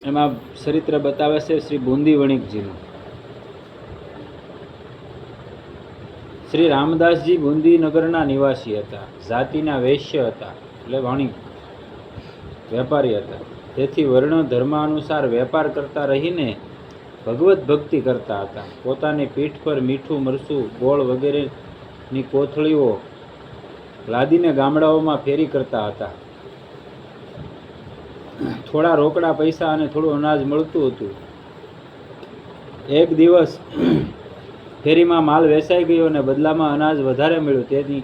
એમાં ચરિત્ર બતાવે છે શ્રી બુંદી વણિકજીનું. શ્રી રામદાસજી બુંદી નગરના નિવાસી હતા. જાતિના વૈશ્ય હતા, એટલે વણિક વેપારી હતા. તેથી વર્ણ ધર્મ અનુસાર વેપાર કરતા રહીને ભગવત ભક્તિ કરતા હતા. પોતાની પીઠ પર મીઠું, મરચું, ગોળ વગેરેની કોથળીઓ લાદીને ગામડાઓમાં ફેરી કરતા હતા. થોડા રોકડા પૈસા અને થોડું અનાજ મળતું હતું. એક દિવસ ફેરીમાં માલ વેચાઈ ગયો અને બદલામાં અનાજ વધારે મળ્યું.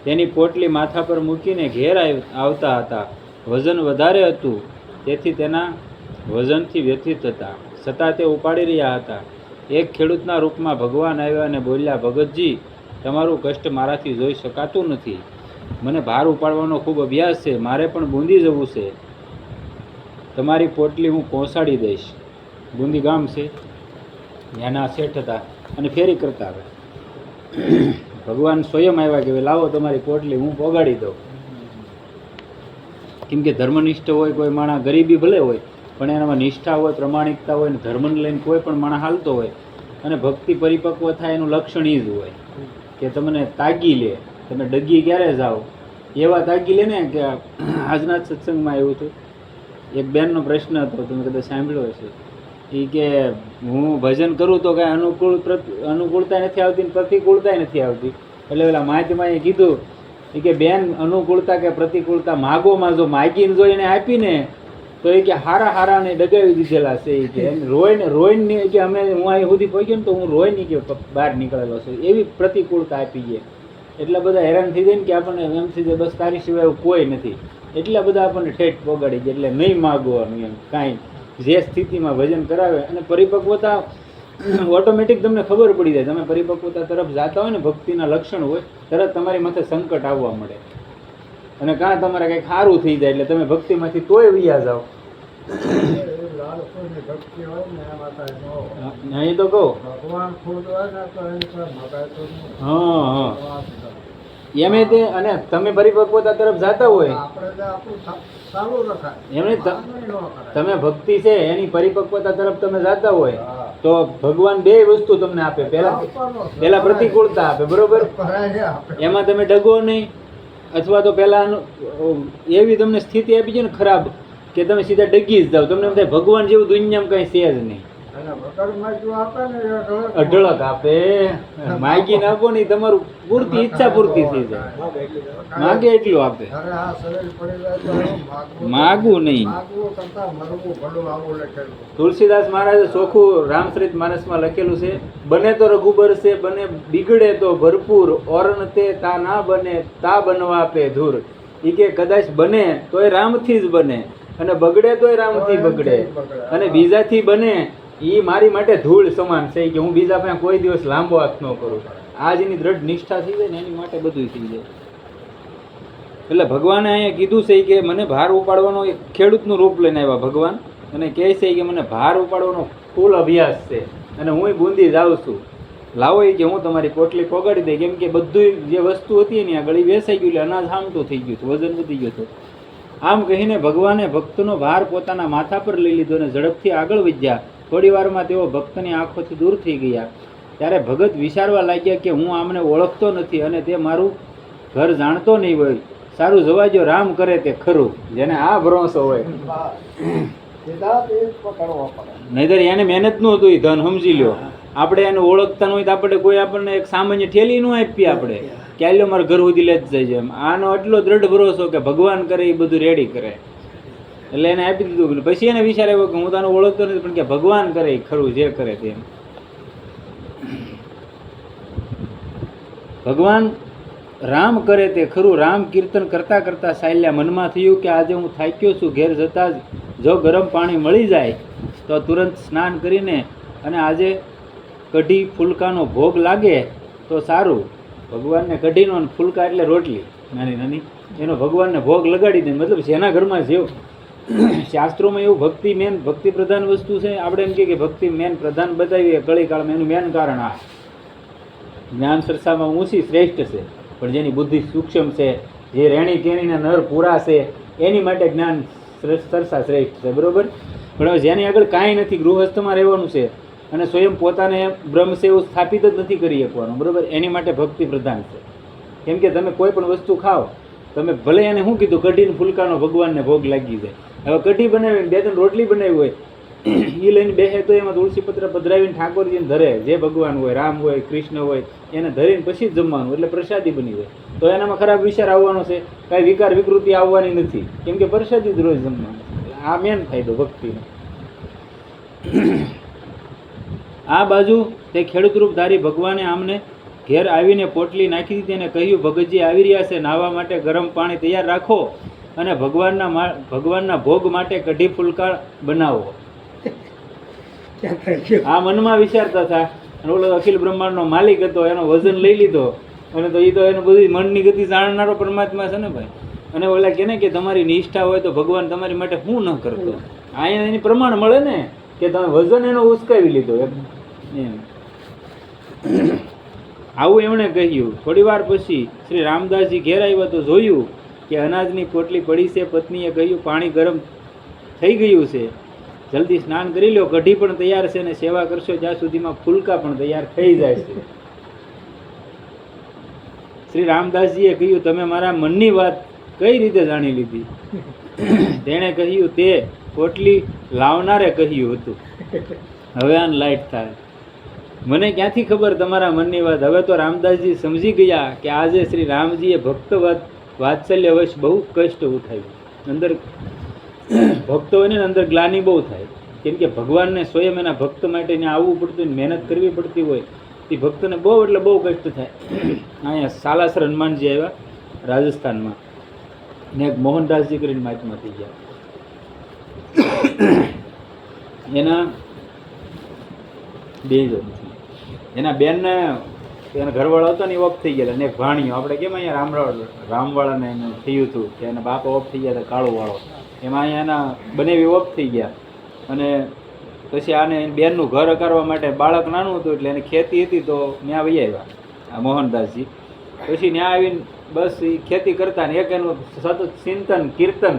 તેની પોટલી માથા પર મૂકીને ઘેર આવતા હતા. વજન વધારે હતું, તેથી તેના વજનથી વ્યથિત હતા, છતાં તે ઉપાડી રહ્યા હતા. એક ખેડૂતના રૂપમાં ભગવાન આવ્યા અને બોલ્યા, ભગતજી, તમારું કષ્ટ મારાથી જોઈ શકાતું નથી. મને ભાર ઉપાડવાનો ખૂબ અભ્યાસ છે. મારે પણ બુંદી જવું છે. તમારી પોટલી હું પહોંચાડી દઈશ. બુંદી ગામ છે, ત્યાંના શેઠ હતા અને ફેરી કરતા હતા. ભગવાન સ્વયં આવ્યા કે લાવો તમારી પોટલી હું પહોંચાડી દઉં. કેમ કે ધર્મનિષ્ઠ હોય કોઈ માણસ, ગરીબી ભલે હોય પણ એનામાં નિષ્ઠા હોય, પ્રમાણિકતા હોય, અને ધર્મને લઈને કોઈ પણ માણસ હાલતો હોય અને ભક્તિ પરિપક્વ થાય એનું લક્ષણ એ જ હોય કે તમને તાગી લે. તમે ડગી ક્યારે જાઓ એવા તાગી લે ને. કે આજના જ સત્સંગમાં એવું હતું, એક બેનનો પ્રશ્ન હતો, તમે કદાચ સાંભળ્યો હશે. એ કે હું ભજન કરું તો કાંઈ અનુકૂળતા નથી આવતી, પ્રતિકૂળતા નથી આવતી. એટલે પેલા મહાત્માએ કીધું કે બેન, અનુકૂળતા કે પ્રતિકૂળતા માગોમાં જો માગીને જો એને આપીને તો એ કે હારાને ડગાવી દીધેલા છે. એ કે રોઈને કે અમે હું અહીં સુધી પહોંચ્યો ને તો હું રોઈને કે બહાર નીકળેલો છું, એવી પ્રતિકૂળતા આપી છે. એટલા બધા હેરાન થઈ જાય ને કે આપણને એમ થઈ જાય બસ તારી સિવાય કોઈ નથી. એટલા બધા આપણને ઠેઠ પોગાડી જાય. એટલે નહીં માગવાનું એમ કાંઈ, જે સ્થિતિમાં ભજન કરાવે. અને પરિપક્વતા ઓટોમેટિક તમને ખબર પડી જાય. તમે પરિપક્વતા તરફ જતા હોય ને, ભક્તિના લક્ષણ હોય, તરત તમારી માથે સંકટ આવવા મળે અને કાં તમારે કંઈક સારું થઈ જાય એટલે તમે ભક્તિમાંથી તોય વિયા જાઓ. અહીં તો કહું હા એમે તે. અને તમે પરિપક્વતા તરફ જતા હોય એમને તમે ભક્તિ છે એની પરિપક્વતા તરફ તમે જતા હોય તો ભગવાન બે વસ્તુ તમને આપે. પહેલા પ્રતિકૂળતા આપે, બરોબર, એમાં તમે ડગો નહીં. અથવા તો પહેલા એવી તમને સ્થિતિ આપી છે ને ખરાબ કે તમે સીધા ડગી જ જાઓ. તમને એમ થાય ભગવાન જેવું દુનિયામાં કઈ છે જ નહીં. અઢળક આપે. માગી નાખો ને તમારું પૂરતી ઈચ્છા પૂરતી થઈ જાય. માગે એટલું આપે, માગવું નહીં. તુલસીદાસ મહારાજે ચોખ્ખું રામચરિત માનસમાં લખેલું છે, બને તો રઘુબર છે, બને બિગડે તો ભરપૂર, ઓરણ તે તા ના બને તા બનવા આપે ધૂર. એ કે કદાચ બને તો એ રામથી જ બને અને બગડે તો એ રામથી બગડે અને બીજાથી બને એ મારી માટે ધૂળ સમાન છે. કે હું બીજા પાસે કોઈ દિવસ લાંબો હાથ ન કરું. આ જેની દ્રઢ નિષ્ઠા થઈ જાય ને એની માટે બધું થઈ જાય. એટલે ભગવાને અહીંયા કીધું છે કે મને ભાર ઉપાડવાનો, એક ખેડૂતનું રૂપ લઈને આવ્યા ભગવાન અને કહે છે કે મને ભાર ઉપાડવાનો ફૂલ અભ્યાસ છે અને હું બુંદી જાઉં છું. લાવો એ કે હું તમારી પોટલી પોગાડી દઈ. કેમ કે બધું જે વસ્તુ હતી એની આગળ વેચાઈ ગયું, અનાજ હામતું થઈ ગયું હતું, વજન વધી ગયું હતું. આમ કહીને ભગવાને ભક્તનો ભાર પોતાના માથા પર લઈ લીધો અને ઝડપથી આગળ વધ્યા. થોડી વારમાં તેઓ ભક્તની આંખોથી દૂર થઈ ગયા. ત્યારે ભગત વિચારવા લાગ્યા કે હું આમને ઓળખતો નથી અને તે મારું ઘર જાણતો નહીં હોય. સારું, જવા જો, રામ કરે તે ખરું. જેને આ ભરોસો હોય, નહીતર એને મહેનત નું હતું એ ધન સમજી લ્યો. આપણે એને ઓળખતા ન હોય તો આપણે કોઈ આપણને એક સામાન્ય ઠેલી ન આપીએ. આપણે ક્યાં લ્યો મારે ઘર સુધી લે જ જાય. આનો એટલો દ્રઢ ભરોસો કે ભગવાન કરે એ બધું રેડી કરે. એટલે એને આપી દીધું. પછી એને વિચાર આવ્યો કે હું તને ઓળખતો નથી પણ કે ભગવાન કરે ખરું, જે કરે તે. ભગવાન રામ કરે તે ખરું. રામ કીર્તન કરતા કરતા ચાલ્યા. મનમાં થયું કે આજે હું થાક્યો છું. ઘેર જતા જ જો ગરમ પાણી મળી જાય તો તુરંત સ્નાન કરીને અને આજે કઢી ફુલકાનો ભોગ લાગે તો સારું. ભગવાનને કઢીનો અને ફુલકા એટલે રોટલી નાની નાની, એનો ભગવાનને ભોગ લગાડી દે. મતલબ જેના ઘરમાં જેવું શાસ્ત્રોમાં એવું ભક્તિ મેન, ભક્તિ પ્રધાન વસ્તુ છે. આપણે એમ કે ભક્તિ મેન પ્રધાન બતાવીએ કળીકાળમાં, એનું મેન કારણ આ જ્ઞાન સરસામાં ઊંચી શ્રેષ્ઠ છે. પણ જેની બુદ્ધિ સૂક્ષ્મ છે, જે રેણી કેણીના નર પૂરા છે, એની માટે જ્ઞાન સરસા શ્રેષ્ઠ છે, બરોબર. પણ હવે જેની આગળ કાંઈ નથી, ગૃહસ્થમાં રહેવાનું છે અને સ્વયં પોતાને બ્રહ્મ છે એવું સ્થાપિત જ નથી કરી શકવાનું, બરાબર, એની માટે ભક્તિ પ્રધાન છે. કેમ કે તમે કોઈ પણ વસ્તુ ખાઓ, તમે ભલે એને શું કીધું, કઢીને ફૂલકાનો ભગવાનને ભોગ લાગી જાય. હવે કઢી બનાવીને 2-3 રોટલી બનાવી હોય, એ લઈને બેસે તો એમાં તુલસી પત્ર પધરાવીને ઠાકોરજીને ધરે, જે ભગવાન હોય, રામ હોય, કૃષ્ણ હોય, એને ધરીને પછી જ જમવાનું, એટલે પ્રસાદી બની જાય. તો એનામાં ખરાબ વિચાર આવવાનો છે, કાંઈ વિકાર વિકૃતિ આવવાની નથી, કેમ કે પ્રસાદી જ રોજ જમવાનું. આ મેન ફાયદો ભક્તિનો. આ બાજુ તે ખેડૂતરૂપ ધારી ભગવાને આમને ઘેર આવીને પોટલી નાખી દીધી અને કહ્યું, ભગતજી આવી રહ્યા છે, નાહવા માટે ગરમ પાણી તૈયાર રાખો અને ભગવાનના ભોગ માટે કઢી ફુલકા બનાવો. આ મનમાં વિચારતા હતા. અને ઓલો અખિલ બ્રહ્માંડનો માલિક હતો, એનો વજન લઈ લીધો, અને તો એ તો એનું બધી મનની ગતિ જાણનારો પરમાત્મા છે ને ભાઈ. અને ઓલા કહે ને કે તમારી નિષ્ઠા હોય તો ભગવાન તમારી માટે શું ન કરતો. અહીંયા એની પ્રમાણ મળે ને કે તમે વજન એનો ઉસકાવી લીધો એમ. આવું એમણે કહ્યું. થોડી વાર પછી શ્રી રામદાસજી ઘેર આવ્યા તો જોયું કે અનાજની પોટલી પડી છે. પત્નીએ કહ્યું, પાણી ગરમ થઈ ગયું છે, જલ્દી સ્નાન કરી લો, કઢી પણ તૈયાર છે, અને સેવા કરશો ત્યાં સુધીમાં ફુલકા પણ તૈયાર થઈ જાય છે. શ્રી રામદાસજીએ કહ્યું, તમે મારા મનની વાત કઈ રીતે જાણી લીધી? તેણે કહ્યું, તે પોટલી લાવનારે કહ્યું હતું. હવે આને લાઈટ થાય, મને ક્યાંથી ખબર તમારા મનની વાત? હવે તો રામદાસજી સમજી ગયા કે આજે શ્રી રામજીએ ભક્ત વાત્સલ્ય વશ બહુ કષ્ટ ઉઠાવ્યું. અંદર ભક્તો હોય ને અંદર ગ્લાની બહુ થાય, કેમ કે ભગવાનને સ્વયં એના ભક્ત માટે આવવું પડતું, મહેનત કરવી પડતી હોય, એ ભક્તને બહુ એટલે બહુ કષ્ટ થાય. અહીંયા સાલાસર હનુમાનજી આવ્યા રાજસ્થાનમાં, ને એક મોહનદાસજી કરીને મહાત્મા થઈ ગયા. એના બે જ એના બેનને એના ઘરવાળો હતો ને એ ઓફ થઈ ગયેલા, ને એક ભાણિયો, આપણે કેમ અહીંયા રામવાળાને એને થયું હતું કે એના બાપા ઓફ થઈ ગયા હતા, કાળુવાળો, એમાં અહીંયા એના બનેવી ઓફ થઈ ગયા. અને પછી આને બેનનું ઘર અકારવા માટે બાળક નાનું હતું, એટલે એને ખેતી હતી તો ત્યાં વહી આવ્યા આ મોહનદાસજી. પછી ત્યાં આવીને બસ એ ખેતી કરતા ને એક એનું સતત ચિંતન કીર્તન,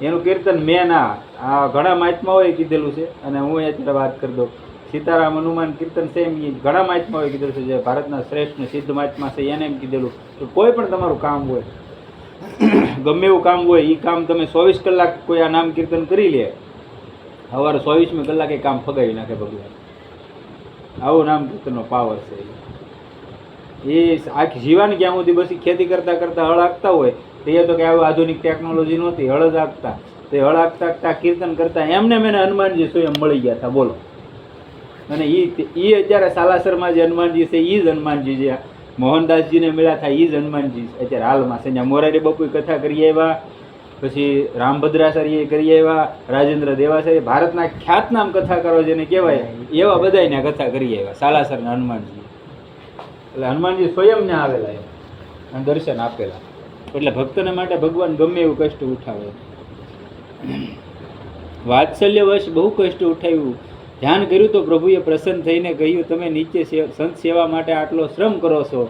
એનું કીર્તન મેં આ ઘણા મહાત્માઓએ કીધેલું છે, અને હું અત્યારે વાત કરી દઉં. સીતારામ હનુમાન કીર્તન છે એમ ઘણા મહાત્માઓએ કીધેલું છે, જે ભારતના શ્રેષ્ઠ સિદ્ધ મહાત્મા છે એને એમ કીધેલું કે કોઈ પણ તમારું કામ હોય, ગમે એવું કામ હોય, એ કામ તમે 24 કલાક કોઈ આ નામ કીર્તન કરી લે, સવારે 24મી કલાકે કામ ફગાવી નાખે ભગવાન. આવું નામ કીર્તનનો પાવર છે. એ આખી જીવાન ક્યાં સુધી બસ ખેતી કરતાં કરતાં હળ હાંકતા હોય, તો એ તો કે આવું આધુનિક ટેકનોલોજી નહોતી, હળ જ હાંકતા, તો હળ હાંકતા કીર્તન કરતા એમને મને હનુમાનજી સ્વયં મળી ગયા હતા, બોલો. અને એ અત્યારે સાલાસરમાં જે હનુમાનજી છે, એ જ હનુમાનજી જે મોહનદાસજીને મળ્યા હતા, એ જ હનુમાનજી અત્યારે હાલમાં છે. મોરારી બાપુએ કથા કરી આવ્યા, પછી રામભદ્રાચાર્ય કરી આવ્યા, રાજેન્દ્ર દેવાચાર્ય, ભારતના ખ્યાતનામ કથાકારો જેને કહેવાય એવા બધાને કથા કરી આવ્યા સાલાસરના હનુમાનજી. એટલે હનુમાનજી સ્વયં ને આવેલા અને દર્શન આપેલા. એટલે ભક્તને માટે ભગવાન ગમે એવું કષ્ટ ઉઠાવે. વાત્સલ્યવશ બહુ કષ્ટ ઉઠાવ્યું, ધ્યાન કર્યું તો પ્રભુએ પ્રસન્ન થઈને કહ્યું, તમે નીચે સંત સેવા માટે આટલો શ્રમ કરો છો,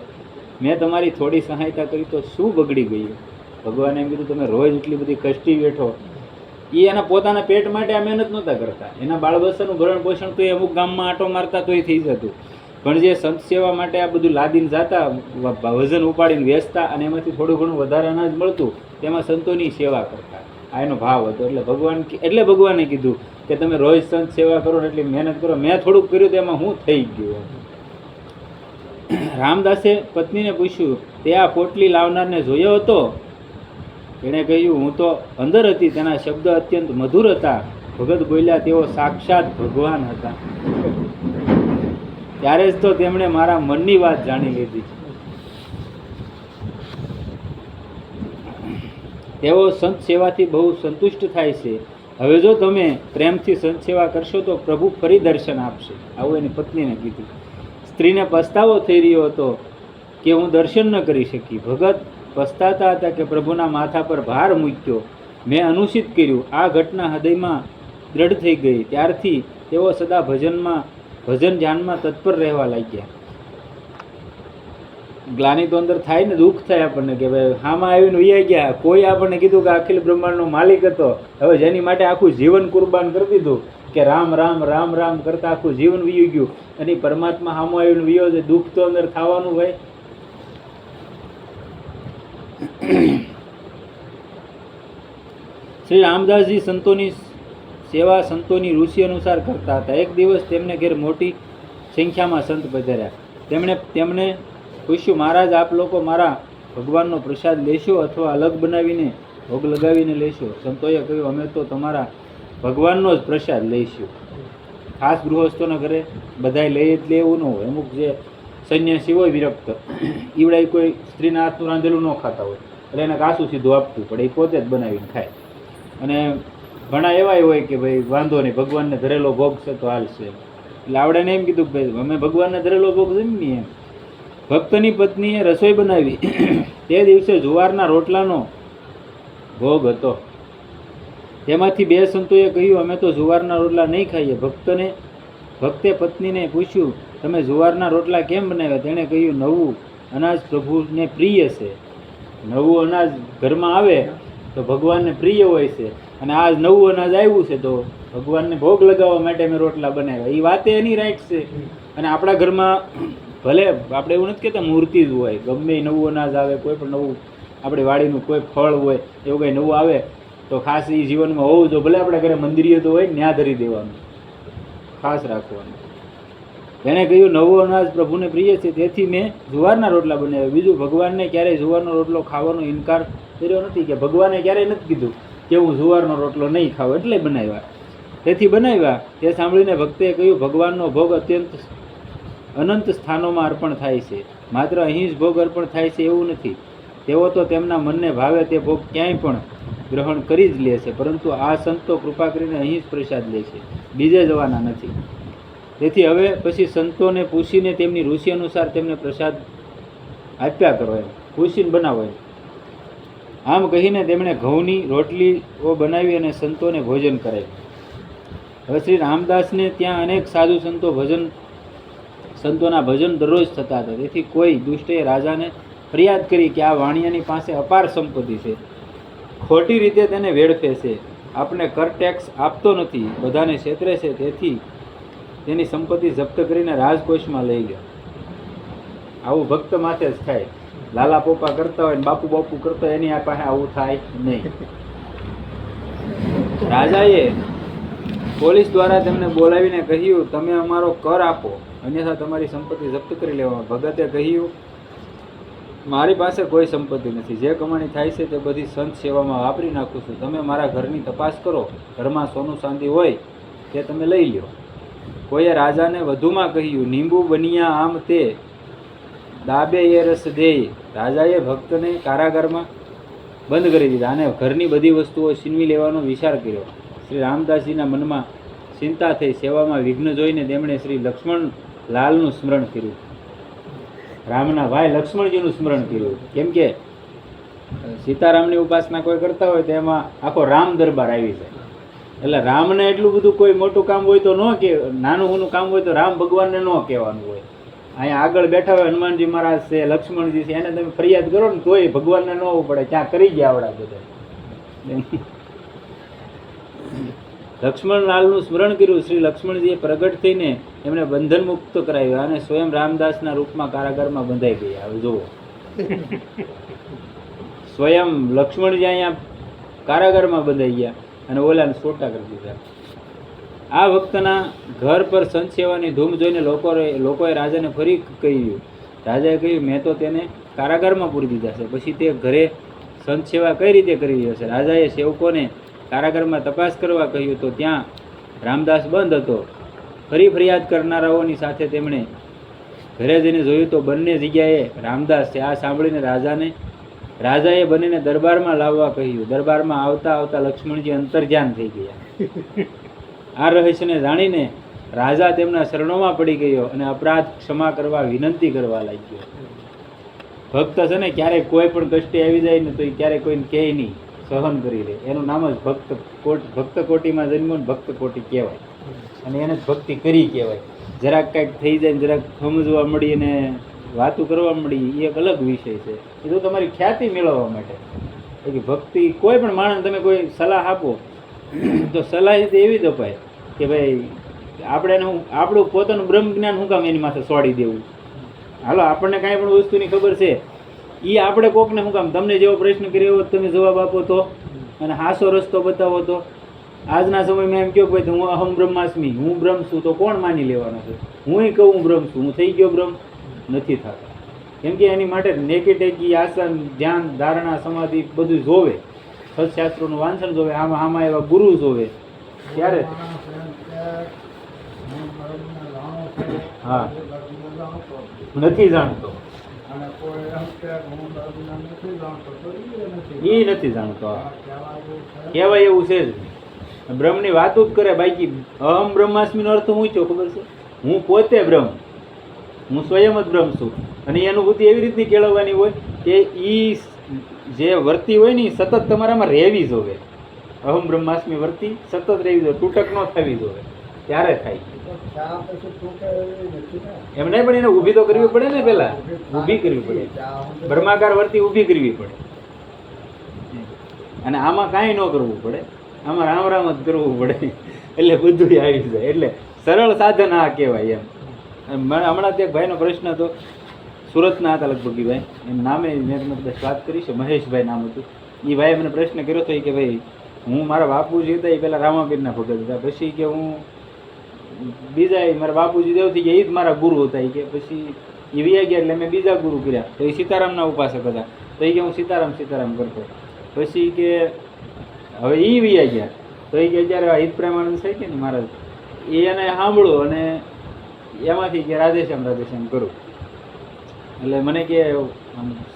મેં તમારી થોડી સહાયતા કરી તો શું બગડી ગયું? ભગવાને એમ કીધું, તમે રોજ એટલી બધી કષ્ટી બેઠો. એ એના પોતાના પેટ માટે આ મહેનત નહોતા કરતા, એના બાળ બચ્ચાનું ભરણ પોષણ તો એ અમુક ગામમાં આંટો મારતા તોય થઈ જતું. પણ જે સંત સેવા માટે આ બધું લાદીને જતા, વજન ઉપાડીને વેચતા, અને એમાંથી થોડું ઘણું વધારે અનાજ મળતું, તેમાં સંતોની સેવા કરતા. આ એનો ભાવ હતો. એટલે ભગવાને કીધું કે તમે રોજ સંત સેવા કરો ને એટલી મહેનત કરો. મેં થોડુંક કર્યું તો એમાં હું થઈ ગયું. રામદાસે પત્નીને પૂછ્યું, તે આ પોટલી લાવનારને જોયો હતો? એણે કહ્યું, હું તો અંદર હતી, તેના શબ્દ અત્યંત મધુર હતા. ભગત બોલ્યા, તેઓ સાક્ષાત ભગવાન હતા. ત્યારે જ તો તેમણે મારા મનની વાત જાણી લીધી. તેઓ સંત સેવાથી બહુ સંતુષ્ટ થાય છે. હવે જો તમે પ્રેમથી સંત સેવા કરશો તો પ્રભુ ફરી દર્શન આપશે. આવું એની પત્નીને કીધું. સ્ત્રીને પસ્તાવો થઈ રહ્યો હતો કે હું દર્શન ન કરી શકી. ભગત પસ્તાતા હતા કે પ્રભુના માથા પર ભાર મૂક્યો, મેં અનુચિત કર્યું. આ ઘટના હૃદયમાં દ્રઢ થઈ ગઈ. ત્યારથી તેઓ સદા ભજન ધ્યાનમાં તત્પર રહેવા લાગ્યા. ગ્લાની તો અંદર થાય ને, દુઃખ થાય આપણને કે ભાઈ હામાં આવીને વૈયા ગયા. કોઈ આપણને કીધું કે અખિલ બ્રહ્માંડનો માલિક હતો, હવે જેની માટે આખું જીવન કુરબાન કરી દીધું કે રામ રામ રામ રામ કરતા આખું જીવન વીયું ગયું, અને પરમાત્મા હામો આવીને વિયો છે, દુઃખ તો અંદર થવાનું ભાઈ. શ્રી રામદાસજી સંતોની સેવા સંતોની રુચિ અનુસાર કરતા હતા. એક દિવસ તેમને ઘેર મોટી સંખ્યામાં સંત પધાર્યા. તેમને પૂછ્યું, મહારાજ આપ લોકો મારા ભગવાનનો પ્રસાદ લેશો અથવા અલગ બનાવીને ભોગ લગાવીને લેશો? સંતોએ કહ્યું, અમે તો તમારા ભગવાનનો જ પ્રસાદ લઈશું. ખાસ ગૃહસ્થોના ઘરે બધાય લઈ જ લે એવું ન હોય. અમુક જે સંન્યાસી હોય વિરક્ત, ઈવડાય કોઈ સ્ત્રીના હાથનું રાંધેલું ન ખાતા હોય એટલે એને કાસું સીધું આપવું પડે, એ પોતે જ બનાવીને ખાય. અને ઘણા એવાય હોય કે ભાઈ વાંધો નહીં, ભગવાનને ધરેલો ભોગ છે તો હાલશે. એટલે આવડે એમ કીધું કે ભાઈ અમે ભગવાનને ધરેલો ભોગ જમીએ એમ. ભક્તની પત્નીએ રસોઈ બનાવી. તે દિવસે જુવારના રોટલાનો ભોગ હતો. તેમાંથી બે સંતોએ કહ્યું, અમે તો જુવારના રોટલા નહીં ખાઈએ. ભક્તે પત્નીને પૂછ્યું, તમે જુવારના રોટલા કેમ બનાવ્યા? તેણે કહ્યું, નવું અનાજ પ્રભુને પ્રિય છે. નવું અનાજ ઘરમાં આવે તો ભગવાનને પ્રિય હોય છે, અને આ નવું અનાજ આવ્યું છે તો ભગવાનને ભોગ લગાવવા માટે અમે રોટલા બનાવ્યા. એ વાતે એની રાઈટ છે. અને આપણા ઘરમાં ભલે આપણે એવું નથી કહેતા મૂર્તિ જ હોય, ગમે એ નવું અનાજ આવે, કોઈ પણ નવું આપણી વાડીનું કોઈ ફળ હોય એવું કંઈ નવું આવે તો ખાસ એ જીવનમાં હોવું જો. ભલે આપણા ઘરે મંદિરીય તો હોય, ન્યા ધરી દેવાનું, ખાસ રાખવાનું. એણે કહ્યું, નવું અનાજ પ્રભુને પ્રિય છે તેથી મેં જુવારના રોટલા બનાવ્યા. બીજું, ભગવાનને ક્યારેય જુવારનો રોટલો ખાવાનો ઇનકાર કર્યો નથી, કે ભગવાને ક્યારેય નથી કીધું કે હું જુવારનો રોટલો નહીં ખાવ એટલે બનાવ્યા, તેથી બનાવ્યા. તે સાંભળીને ભક્તે કહ્યું, ભગવાનનો ભોગ અનંત સ્થાનોમાં અર્પણ થાય છે, માત્ર અહીં જ ભોગ અર્પણ થાય છે એવું નથી. તેઓ તો તેમના મનને ભાવે તે ભોગ ક્યાંય પણ ગ્રહણ કરી જ લે છે, પરંતુ આ સંતો કૃપા કરીને અહીં જ પ્રસાદ લે છે, બીજે જવાના નથી. તેથી હવે પછી સંતોને પૂછીને તેમની રુચિ અનુસાર તેમને પ્રસાદ આપ્યા કરો એમ, પૂછીને બનાવો એમ. આમ કહીને તેમણે ઘઉંની રોટલીઓ બનાવી અને સંતોને ભોજન કરાવ્યું. હવે શ્રી રામદાસને ત્યાં અનેક સાધુ સંતોના ભજન દરરોજ થતા હતા. તેથી કોઈ દુષ્ટે રાજાને ફરિયાદ કરી કે આ વાણિયાની પાસે અપાર સંપત્તિ છે, ખોટી રીતે તેને વેડફે છે, આપણે કર ટેક્સ આપતો નથી, બધાને છેતરે છે, તેથી તેની સંપત્તિ જપ્ત કરીને રાજકોષમાં લઈ ગયો. આવું ભક્ત માથે જ થાય. લાલા પોપા કરતા હોય ને બાપુ બાપુ કરતા હોય, એની આ પાસે આવું થાય નહીં. રાજાએ પોલીસ દ્વારા તેમને બોલાવીને કહ્યું, તમે અમારો કર આપો, અન્યથા તમારી સંપત્તિ જપ્ત કરી લેવામાં. ભગતે કહ્યું, મારી પાસે કોઈ સંપત્તિ નથી, જે કમાણી થાય છે તે બધી સંત સેવામાં વાપરી નાખું છું. તમે મારા ઘરની તપાસ કરો, ઘરમાં સોનું ચાંદી હોય તે તમે લઈ લ્યો. કોઈએ રાજાને વધુમાં કહ્યું, નીંબુ બનિયા આમ તે દાબે એ રસ દે. રાજાએ ભક્તને કારાગારમાં બંધ કરી દીધા અને ઘરની બધી વસ્તુઓ છીનવી લેવાનો વિચાર કર્યો. શ્રી રામદાસજીના મનમાં ચિંતા થઈ. સેવામાં વિઘ્ન જોઈને તેમણે શ્રી લક્ષ્મણ લાલનું સ્મરણ કર્યું, રામના ભાઈ લક્ષ્મણજીનું સ્મરણ કર્યું. કેમ કે સીતારામની ઉપાસના કોઈ કરતા હોય તો એમાં આખો રામ દરબાર આવી જાય. એટલે રામને એટલું બધું કોઈ મોટું કામ હોય તો ન કે, નાનું નાનું કામ હોય તો રામ ભગવાનને ન કહેવાનું હોય. અહીંયા આગળ બેઠા હોય હનુમાનજી મહારાજ છે, લક્ષ્મણજી છે, એને તમે ફરિયાદ કરો ને તોય ભગવાનને ન હોવું પડે, ત્યાં કરી ગયા આવડા બધા. લક્ષ્મણલાલનું સ્મરણ કર્યું. શ્રી લક્ષ્મણજીએ પ્રગટ થઈને એમને બંધન મુક્ત કરાવ્યા અને સ્વયં રામદાસના રૂપમાં કારાગારમાં બંધાઈ ગયા. હવે જુઓ, સ્વયં લક્ષ્મણજી અહીંયા કારાગારમાં બંધાઈ ગયા અને ઓલાને છોટા કરી દીધા. આ ભક્તના ઘર પર સંત સેવાની ધૂમ જોઈને લોકોએ રાજાને ફરી કહ્યું. રાજાએ કહ્યું, મેં તો તેને કારાગારમાં પૂરી દીધા છે, પછી તે ઘરે સંત સેવા કઈ રીતે કરી રહ્યો છે? રાજાએ સેવકોને કારાગારમાં તપાસ કરવા કહ્યું તો ત્યાં રામદાસ બંધ હતો. ફરી ફરિયાદ કરનારાઓની સાથે તેમણે ઘરે જઈને જોયું તો બંને જગ્યાએ રામદાસ છે. આ સાંભળીને રાજાએ બંનેને દરબારમાં લાવવા કહ્યું. દરબારમાં આવતા આવતા લક્ષ્મણજી અંતર્ધ્યાન થઈ ગયા. આ રહસ્યને જાણીને રાજા તેમના શરણોમાં પડી ગયો અને અપરાધ ક્ષમા કરવા વિનંતી કરવા લાગ્યો. ભક્ત છે ને, ક્યારેક કોઈ પણ કષ્ટે આવી જાય ને તો એ ક્યારેક કોઈને કહે નહીં, સહન કરી લે. એનું નામ જ ભક્ત કોટીમાં જન્મ્યો ને ભક્ત કોટી કહેવાય, અને એને જ ભક્તિ કરી કહેવાય. જરાક કાંઈક થઈ જાય ને જરાક સમજવા મળી અને વાતું કરવા મળી એ એક અલગ વિષય છે. એ તો તમારી ખ્યાતિ મેળવવા માટે. કે ભક્તિ કોઈ પણ માણસ તમે કોઈ સલાહ આપો તો સલાહ એવી જ અપાય કે ભાઈ આપણે આપણું પોતાનું બ્રહ્મ જ્ઞાન શું કામ એની માથે છોડી દેવું. હાલો આપણને કાંઈ પણ વસ્તુની ખબર છે એ આપણે કોકને શું કામ, તમને જેવો પ્રશ્ન કર્યો હોય તમે જવાબ આપો તો, અને હાસો રસ્તો બતાવો તો. આજના સમયમાં એમ કહો કે ભાઈ હું અહમ બ્રહ્માસ્મી, હું બ્રહ્મ છું, તો કોણ માની લેવાનો છે? હું કહું હું બ્રહ્મ છું, હું થઈ ગયો બ્રહ્મ? નથી થતા. કેમ કે એની માટે નેકી ટેકી આસન ધ્યાન ધારણા સમાધિ બધું જોવે, સત્શાસ્ત્રોનું વાંચન જોવે, આમાં એવા ગુરુ જોવે ત્યારે. હા, નથી જાણતો, એ નથી જાણતો. કહેવાય એવું છે જ. બ્રહ્મની વાતો જ કરે. બાકી અહમ બ્રહ્માસ્મીનો અર્થ શું છે ખબર છે? હું પોતે બ્રહ્મ, હું સ્વયં જ બ્રહ્મ છું. અને એ અનુભૂતિ એવી રીતની કેળવવાની હોય કે એ જે વર્તી હોય ને એ સતત તમારામાં રહેવી જોવે. અહમ બ્રહ્માસ્મી વર્તી સતત રહેવી જોઈએ, તૂટક ન થવી જોઈએ, ત્યારે થાય. એમ નહીં, પણ એને ઊભી તો કરવી પડે ને. પેલા ઊભી કરવી પડે, બ્રહ્માકાર વર્તી ઊભી કરવી પડે. અને આમાં કાંઈ ન કરવું પડે, આમાં રામ રામ જ કરવું પડે, એટલે બધું આવી જાય. એટલે સરળ સાધન આ કહેવાય એમ. હમણાં તે ભાઈનો પ્રશ્ન હતો, સુરતના હતા લગભગ એ ભાઈ, એમ નામે મેં તમને કદાચ વાત કરી છે, મહેશભાઈ નામ હતું. એ ભાઈએ મને પ્રશ્ન કર્યો હતો કે ભાઈ હું મારા બાપુજી હતા એ પહેલાં રામાપીરના ભગત હતા, પછી કે હું બીજા મારા બાપુજી દેવ થઈ ગયા, એ જ મારા ગુરુ હતા. કે પછી એ વિયા ગયા એટલે મેં બીજા ગુરુ કર્યા, તો એ સીતારામના ઉપાસક હતા. તો એ કે હું સીતારામ સીતારામ કરતો. પછી કે હવે એ વિયા ગયા, તો એ કે અત્યારે હિત પ્રેમાનંદ થઈ કે ને મહારાજ, એને સાંભળું અને એમાંથી કે રાધેશ્યામ રાધેશ્યામ કરું. એટલે મને કે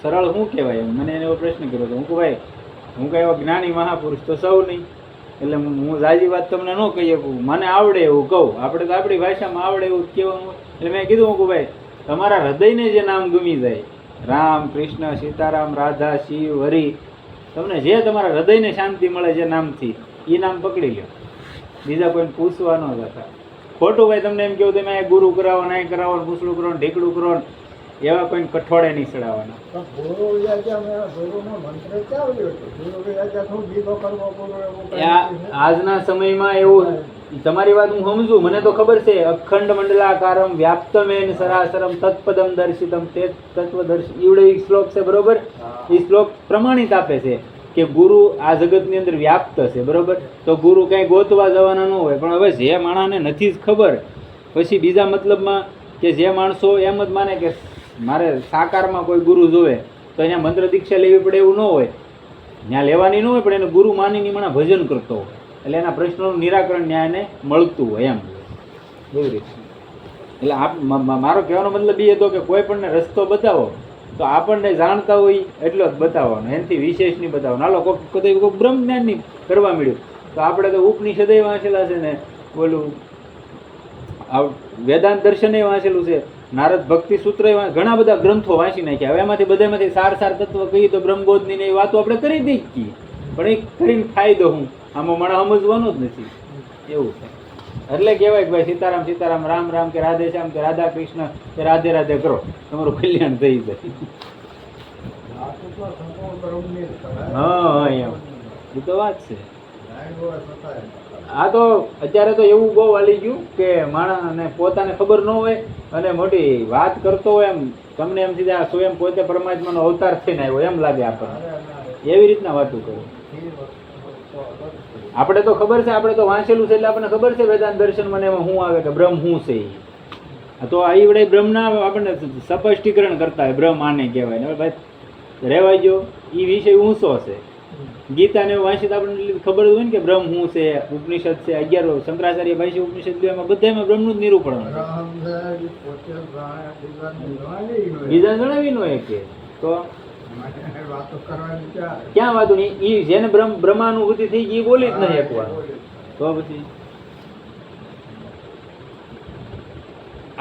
સરળ શું કહેવાય એમ, મને એનો પ્રશ્ન કર્યો હતો. હું કહું ભાઈ હું કાંઈ એવા જ્ઞાની મહાપુરુષ તો સૌ નહીં, એટલે હું જાજી વાત તમને ન કહી શકું, મને આવડે એવું કહું. આપણે તો આપણી ભાષામાં આવડે એવું કહેવાનું. એટલે મેં કીધું હું કહું ભાઈ તમારા હૃદયને જે નામ ગમી જાય, રામ કૃષ્ણ સીતારામ રાધા શિવ હરિ, તમને જે તમારા હૃદયને શાંતિ મળે જે નામથી, એ નામ પકડી લો. બીજા કોઈને પૂછવા ન જતા. ખોટું ભાઈ તમને એમ કહું તમે ગુરુ કરાવો, નાય કરાવો, પૂછડું કરો, ઢીકડું કરો, એવા કોઈને કઠોળે નહીં ચડાવવાના. આજના સમયમાં એવું, તમારી વાત હું સમજુ, મને તો ખબર છે. અખંડ મંડલાકારમ વ્યાપ્તમેન સરાસરમ તત્પદમ દર્શિતમ તે તત્વદર્શિ, એવડે શ્લોક છે બરોબર. એ શ્લોક પ્રમાણિત આપે છે કે ગુરુ આ જગતની અંદર વ્યાપ્ત છે બરોબર. તો ગુરુ કંઈ ગોતવા જવાના ન હોય. પણ હવે જે માણસને નથી જ ખબર, પછી બીજા મતલબમાં કે જે માણસો એમ જ માને કે મારે સાકારમાં કોઈ ગુરુ જોવે, તો અહીંયા મંત્ર દીક્ષા લેવી પડે એવું ન હોય, ત્યાં લેવાની ન હોય, પણ એને ગુરુ માનીને માણસ ભજન કરતો હોય, એટલે એના પ્રશ્નોનું નિરાકરણ ન્યાયને મળતું હોય એમ. એવી રીતે. એટલે મારો કહેવાનો મતલબ એ હતો કે કોઈ પણને રસ્તો બતાવો તો આપણને જાણતા હોય એટલો જ બતાવવાનો, એનાથી વિશેષ નહીં બતાવવાનો. હાલો કોઈ બ્રહ્મ જ્ઞાન નહીં કરવા મળ્યું તો આપણે તો ઉપનિષદે વાંચેલા છે ને, બોલું વેદાંત દર્શને વાંચેલું છે, નારદ ભક્તિ સૂત્ર, ઘણા બધા ગ્રંથો વાંચી નાખ્યા. હવે એમાંથી બધામાંથી સાર તત્વ કહીએ તો બ્રહ્મબોધની એ વાતો આપણે કરી દઈ છીએ, પણ એ કરીને ફાયદો હું આમાં મને સમજવાનો જ નથી એવું છે. એટલે કહેવાય કે ભાઈ સીતારામ સીતારામ, રામ રામ કે રાધે શ્યામ કે રાધા કૃષ્ણ કે રાધે રાધે કરો, તમારું કલ્યાણ થઈ જાય. હા એમ એ તો વાત છે. આ તો અત્યારે તો એવું બહુ હાલી ગયું કે માણસને પોતાને ખબર ન હોય અને મોટી વાત કરતો હોય એમ તમને એમ સીધા આ સ્વયં પોતે પરમાત્માનો અવતાર થઈને આવ્યો એમ લાગે આપણને, એવી રીતના વાતું કરો. આપણે તો ખબર છે, આપણે તો વાંચેલું છે એટલે આપણને ખબર છે વેદાંત દર્શનમાં એમાં શું આવે કે બ્રહ્મ શું છે. તો આ વડે બ્રહ્મના આપણને સ્પષ્ટીકરણ કરતા હોય, બ્રહ્મ આને કહેવાય ને ભાઈ રહેવાય ગયો. એ વિષય ઊંચો છે. ગીતાને વાંચી તો આપણને ખબર હોય ને કે બ્રહ્મ શું છે, ઉપનિષદ છે 11 શંકરાચાર્ય ભાઈ ઉપનિષદ એમાં બધામાં બ્રહ્મનું જ નિરૂપણ હોય, બીજા જણાવી ન હોય કે તો ક્યાં વાતું નહીં. એ જેને બ્રહ્માનુભૂતિ થઈ ગઈ એ બોલી જ નહીં એકવાર. તો પછી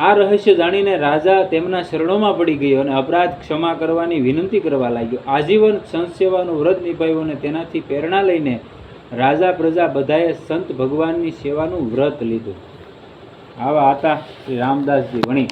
આ રહસ્ય જાણીને રાજા તેમના શરણોમાં પડી ગયો અને અપરાધ ક્ષમા કરવાની વિનંતી કરવા લાગ્યો. આજીવન સંત સેવાનું વ્રત નિભાવ્યું અને તેનાથી પ્રેરણા લઈને રાજા પ્રજા બધાએ સંત ભગવાનની સેવાનું વ્રત લીધું. આવા હતા શ્રી રામદાસજી વણિક.